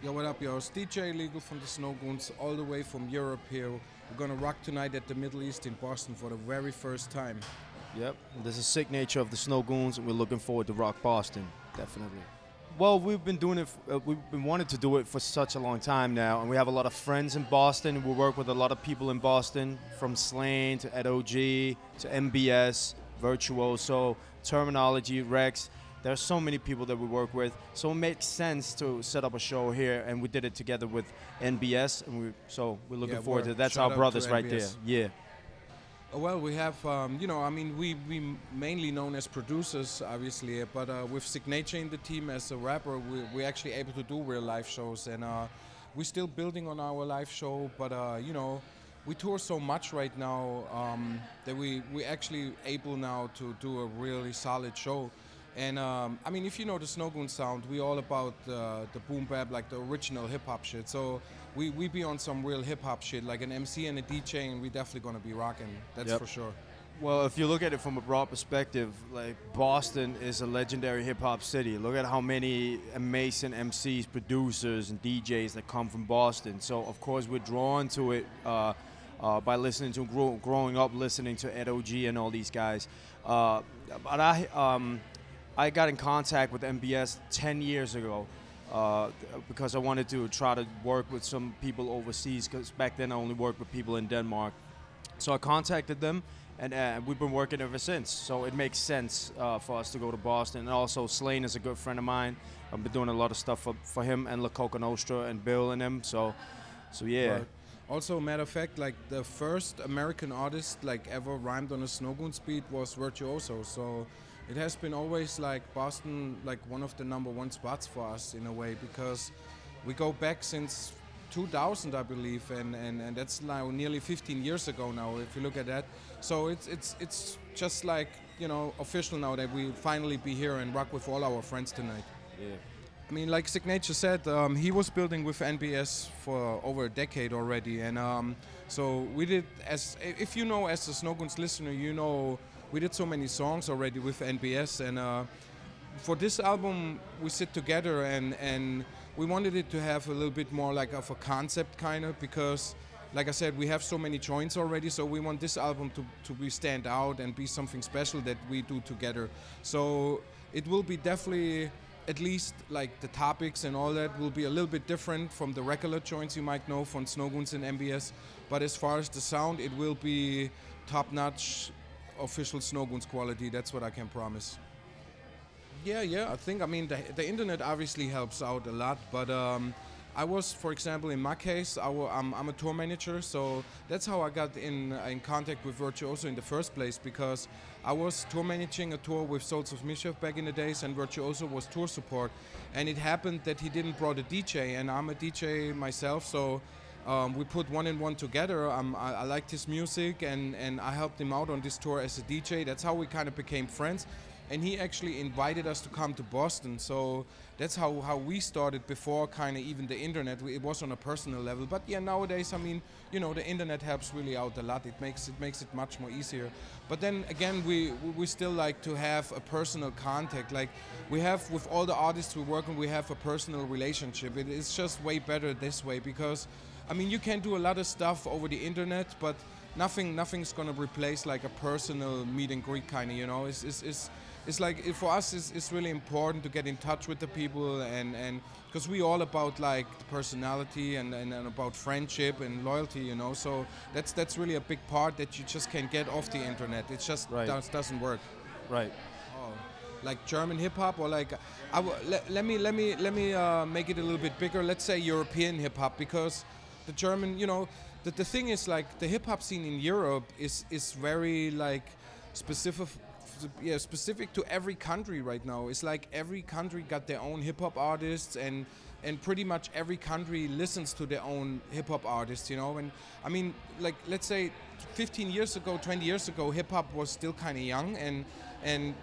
Yo, what up, yo? It's DJ Illegal from the Snowgoons, all the way from Europe here. We're gonna rock tonight at the Middle East in Boston for the very first time. Yep, this is Sicknature of the Snowgoons, and we're looking forward to rock Boston, definitely. Well, we've been doing it. We've been wanting to do it for such a long time now, and we have a lot of friends in Boston. We work with a lot of people in Boston, from Slaine to Edo G to N.B.S, Virtuoso, Terminology, Rex. There are so many people that we work with, so it makes sense to set up a show here, and we did it together with N.B.S, and we're looking forward to it. That's our brothers right there. Yeah. Well, we have, we mainly known as producers, obviously, but with Sicknature in the team as a rapper, we're actually able to do real live shows, and we're still building on our live show, but we tour so much right now that we're actually able now to do a really solid show. And if you know the Snowgoon sound, we all about the boom bap, like the original hip-hop shit. So we be on some real hip-hop shit, like an MC and a DJ, and we definitely gonna be rocking, that's for sure. Well, if you look at it from a broad perspective, like Boston is a legendary hip-hop city. Look at how many amazing MCs, producers, and DJs that come from Boston. So of course we're drawn to it by listening to, growing up listening to Edo G and all these guys. But I got in contact with N.B.S 10 years ago because I wanted to try to work with some people overseas, because back then I only worked with people in Denmark. So I contacted them, and we've been working ever since. So it makes sense for us to go to Boston. And also Slaine is a good friend of mine. I've been doing a lot of stuff for him and La Coca Nostra and Bill and them. So yeah. Right. Also, matter of fact, like the first American artist like ever rhymed on a Snowgoons beat was Virtuoso. So it has been always like Boston, like one of the #1 spots for us in a way, because we go back since 2000, I believe, and that's now nearly 15 years ago now, if you look at that. So it's just like, official now that we finally be here and rock with all our friends tonight. Yeah. I mean, like Sicknature said, he was building with N.B.S for over a decade already, and so we did, as if you know, as a Snowgoons listener, you know, we did so many songs already with N.B.S, and for this album we sit together and we wanted it to have a little bit more like of a concept kind of, because like I said, we have so many joints already, so we want this album to be stand out and be something special that we do together. So it will be definitely, at least like the topics and all that will be a little bit different from the regular joints you might know from Snowgoons and N.B.S, but as far as the sound, it will be top-notch official Snowgoons quality, that's what I can promise. Yeah, I think, the internet obviously helps out a lot, but I was, for example, in my case, I'm a tour manager, so that's how I got in contact with Virtuoso in the first place, because I was tour managing a tour with Souls of Mischief back in the days, and Virtuoso was tour support, and it happened that he didn't brought a DJ, and I'm a DJ myself, so we put one and one together. I liked his music, and I helped him out on this tour as a DJ. That's how we kind of became friends. And he actually invited us to come to Boston. So that's how we started before kind of even the internet. It was on a personal level. But yeah, nowadays, the internet helps really out a lot. It makes it much more easier. But then again, we still like to have a personal contact. Like we have with all the artists we work on, we have a personal relationship. It's just way better this way, because you can do a lot of stuff over the internet, but nothing's gonna replace like a personal meet and greet kind of, It's like, for us, it's really important to get in touch with the people, and because we all about like the personality and about friendship and loyalty, So that's really a big part that you just can't get off the internet. It just doesn't work. Right. Oh, like German hip hop, or like let me make it a little bit bigger. Let's say European hip hop, because the German, the thing is, like, the hip hop scene in Europe is very like specific to every country right now. It's like every country got their own hip-hop artists, and pretty much every country listens to their own hip-hop artists, and like, let's say 15 years ago, 20 years ago, hip-hop was still kind of young, and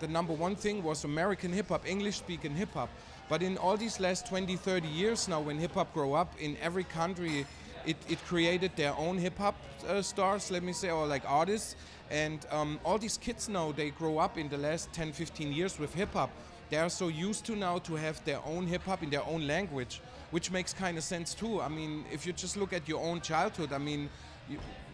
the #1 thing was American hip-hop, English-speaking hip-hop. But in all these last 20, 30 years now, when hip-hop grew up in every country, it created their own hip-hop stars, let me say, or like artists. And all these kids now, they grow up in the last 10, 15 years with hip-hop. They are so used to now to have their own hip-hop in their own language. which makes kind of sense too. I mean, if you just look at your own childhood, I mean,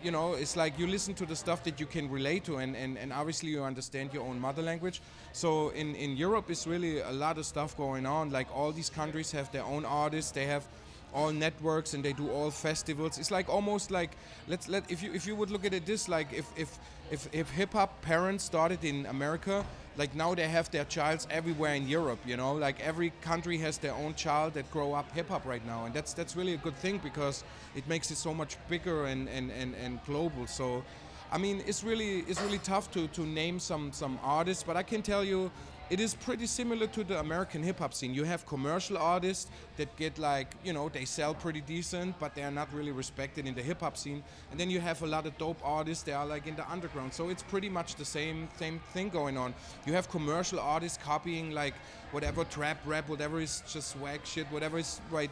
you know, it's like you listen to the stuff that you can relate to, and obviously you understand your own mother language. So in Europe is really a lot of stuff going on. Like all these countries have their own artists, they have all networks, and they do all festivals. It's like almost like if you would look at it this, like if hip hop parents started in America, like now they have their childs everywhere in Europe, you know, like every country has their own child that grow up hip hop right now, and that's really a good thing because it makes it so much bigger and global. So I mean, it's really tough to name some artists, but I can tell you it is pretty similar to the American hip-hop scene. You have commercial artists that get like, you know, they sell pretty decent, but they are not really respected in the hip-hop scene. And then you have a lot of dope artists, they are like in the underground. So it's pretty much the same thing going on. You have commercial artists copying like whatever trap, rap, whatever is just swag shit, whatever is right,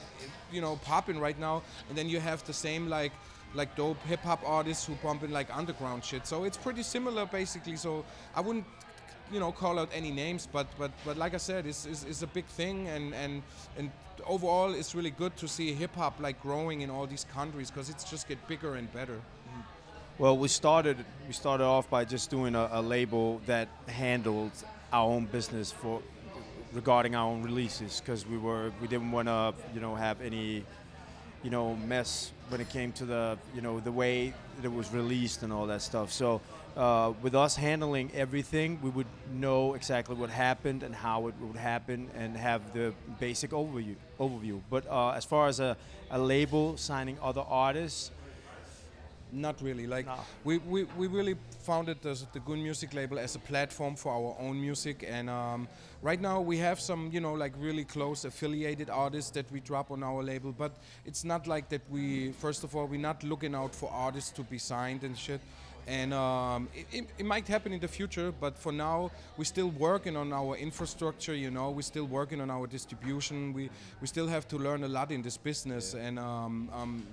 you know, popping right now. And then you have the same like dope hip-hop artists who pump in like underground shit. So it's pretty similar basically. So I wouldn't, you know, call out any names, but like I said, it's a big thing, and overall it's really good to see hip hop like growing in all these countries because it's just get bigger and better. Well, we started off by just doing a label that handled our own business regarding our own releases, because we didn't want to, you know, have any, you know, mess when it came to the, you know, the way that it was released and all that stuff. So with us handling everything, we would know exactly what happened and how it would happen and have the basic overview. But as far as a label signing other artists, not really. Like we really founded the Goon MuSick label as a platform for our own music, and right now we have some, you know, like really close affiliated artists that we drop on our label, but it's not like that first of all, we're not looking out for artists to be signed and shit. And it might happen in the future, but for now we're still working on our infrastructure, you know, we're still working on our distribution, we still have to learn a lot in this business, and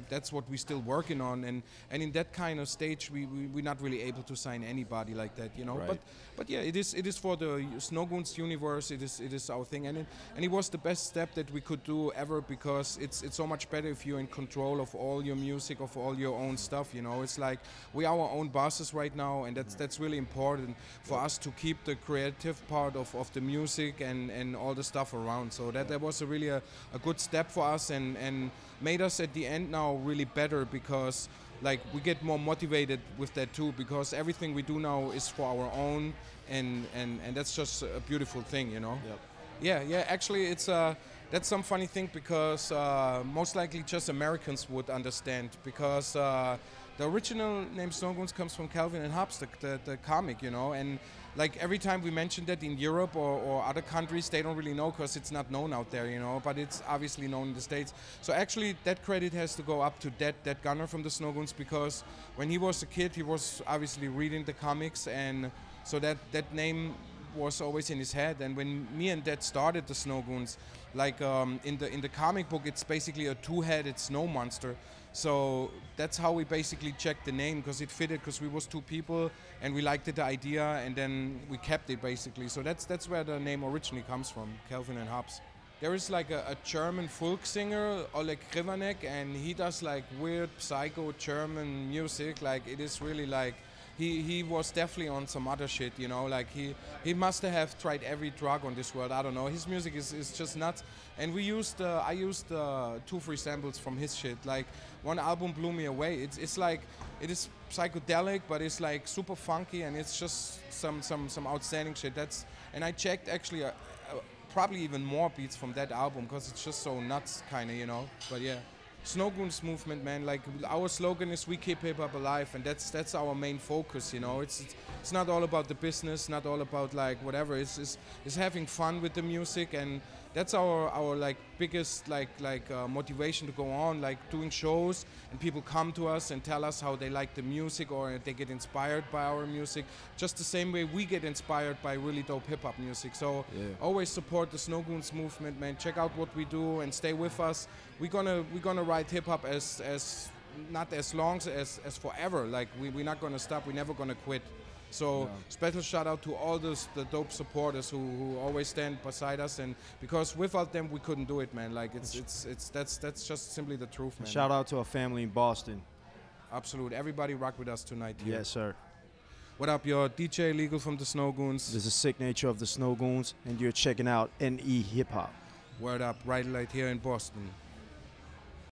that's what we're still working on, and in that kind of stage we're not really able to sign anybody like that, you know. Right. But yeah, it is for the Snowgoons universe, it is our thing, and it was the best step that we could do ever, because it's so much better if you're in control of all your music, of all your own stuff, you know. It's like we are our own bosses right now, and that's really important for us to keep the creative part of the music and all the stuff around. So that was really a good step for us, and made us at the end now really better, because like we get more motivated with that too, because everything we do now is for our own, and that's just a beautiful thing, you know. Yep. Yeah, actually it's that's some funny thing, because most likely just Americans would understand, because the original name Snowgoons comes from Calvin and Hobbes, the comic, you know, and like every time we mention that in Europe or other countries, they don't really know, because it's not known out there, you know, but it's obviously known in the States. So actually that credit has to go up to that Gunner from the Snowgoons, because when he was a kid, he was obviously reading the comics, and so that name was always in his head. And when me and Dad started the Snowgoons, like in the comic book, it's basically a two-headed snow monster. So that's how we basically checked the name, because it fitted, because we was two people and we liked the idea, and then we kept it basically. So that's where the name originally comes from, Calvin and Hobbes. There is like a German folk singer, Oleg Krivanek, and he does like weird psycho German music. Like it is really like, he was definitely on some other shit, you know, like he must have tried every drug on this world, I don't know. His music is just nuts. And I used 2-3 samples from his shit. Like one album blew me away. It's like, it is psychedelic, but it's like super funky, and it's just some outstanding shit. And I checked actually probably even more beats from that album, because it's just so nuts, kind of, you know. But yeah, Snowgoons movement, man. Like our slogan is "We keep hip hop alive," and that's our main focus, you know. It's not all about the business, not all about like whatever. It's having fun with the music, and that's our like biggest motivation to go on, like doing shows, and people come to us and tell us how they like the music, or they get inspired by our music, just the same way we get inspired by really dope hip-hop music. So always support the Snowgoons movement, man. Check out what we do and stay with us. We're gonna ride hip-hop as not as long as forever. Like we're not gonna stop, we're never gonna quit. So special shout out to all the dope supporters who always stand beside us, and because without them we couldn't do it, man. Like that's just simply the truth, man. Shout out to our family in Boston. Absolute. Everybody rock with us tonight here. Yes, sir. What up, you're DJ Illegal from the Snowgoons. This is Sicknature of the Snowgoons, and you're checking out NEHip-Hop. Word up, right here in Boston.